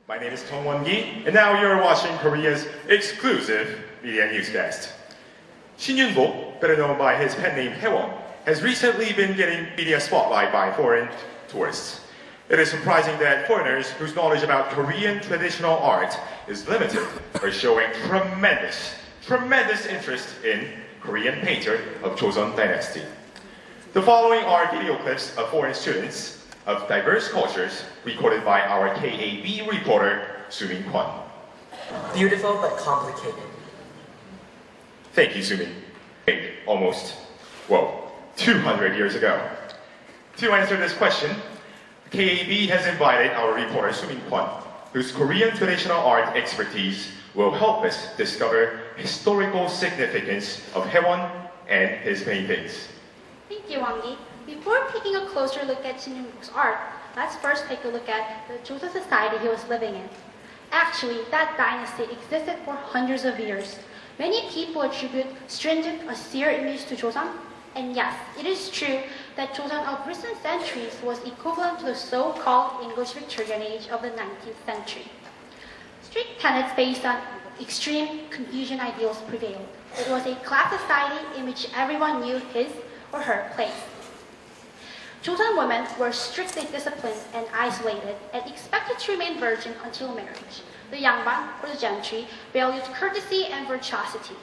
My name is Gi, and now you're watching Korea's exclusive media newscast. Yun-bok, better known by his pen name Haewon, has recently been getting media spotlight by foreign tourists. It is surprising that foreigners whose knowledge about Korean traditional art is limited are showing tremendous interest in Korean painter of Joseon dynasty. The following are video clips of foreign students of diverse cultures recorded by our KAB reporter, Sumin Kwon. Beautiful but complicated. Thank you, Sumin. Almost, 200 years ago. To answer this question, KAB has invited our reporter, Sumin Kwon, whose Korean traditional art expertise will help us discover historical significance of Haewon and his paintings. Thank you, Wangi. Before taking a closer look at Yun-bok's art, let's first take a look at the Joseon society he was living in. Actually, that dynasty existed for hundreds of years. Many people attribute stringent, austere image to Joseon, and yes, it is true that Joseon of recent centuries was equivalent to the so-called English Victorian age of the 19th century. Strict tenets based on extreme Confucian ideals prevailed. It was a class society in which everyone knew his or her place. Joseon women were strictly disciplined and isolated and expected to remain virgin until marriage. The yangban, or the gentry, valued courtesy and virtuosity.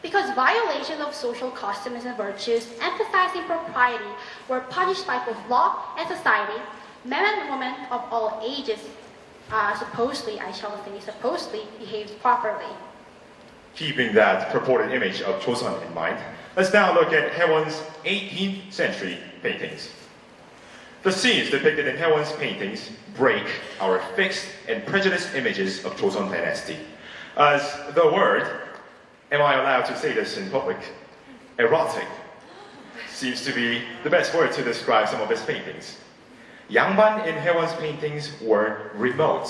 Because violations of social customs and virtues emphasizing propriety were punished by both law and society, men and women of all ages supposedly behaved properly. Keeping that purported image of Joseon in mind, let's now look at Haewon's 18th century paintings. The scenes depicted in Haewon's paintings break our fixed and prejudiced images of Joseon dynasty. As the word, am I allowed to say this in public, erotic, seems to be the best word to describe some of his paintings. Yangban in Haewon's paintings were remote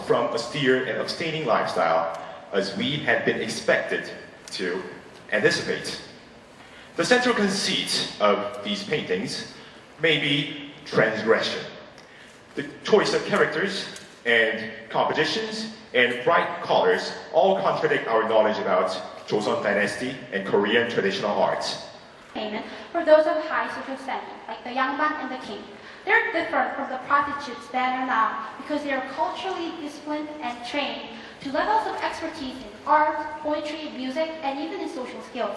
from austere and abstaining lifestyle, as we had been expected to anticipate. The central conceit of these paintings may be transgression. The choice of characters and compositions and bright colors all contradict our knowledge about Joseon dynasty and Korean traditional arts. Payment for those of high social standing, like the yangban and the king. They're different from the prostitutes that are now because they are culturally disciplined and trained to levels of expertise in art, poetry, music, and even in social skills.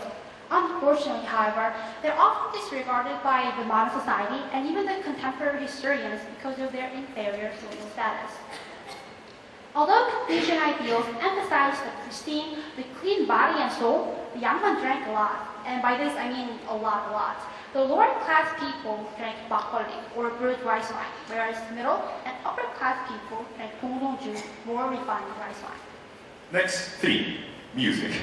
Unfortunately, however, they're often disregarded by the modern society and even the contemporary historians because of their inferior social status. Although Confucian ideals emphasize the pristine, the clean body and soul, the yangban drank a lot, and by this I mean a lot. The lower class people drank makgeolli, or brewed rice wine, whereas middle and upper class people drank dongdongju, more refined rice wine. Next theme, music.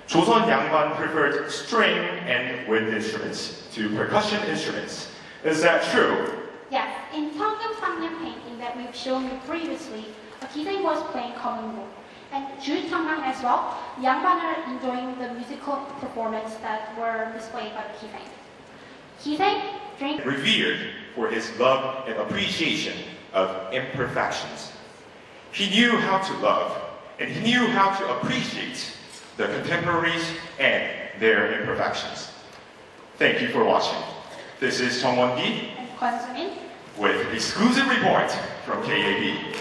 Joseon Yangban preferred string and wind instruments to percussion instruments. Is that true? Yes, in Cheonggyeom Sangnim painting that we've shown you previously, a Kiseng was playing common role. And Ju Cheongnam as well, Yangban are enjoying the musical performance that were displayed by the Kiseng. Kiseng drank revered for his love and appreciation of imperfections. He knew how to love, and he knew how to appreciate the contemporaries and their imperfections. Thank you for watching. This is Gi and Kwon Sumin with exclusive report from KAB.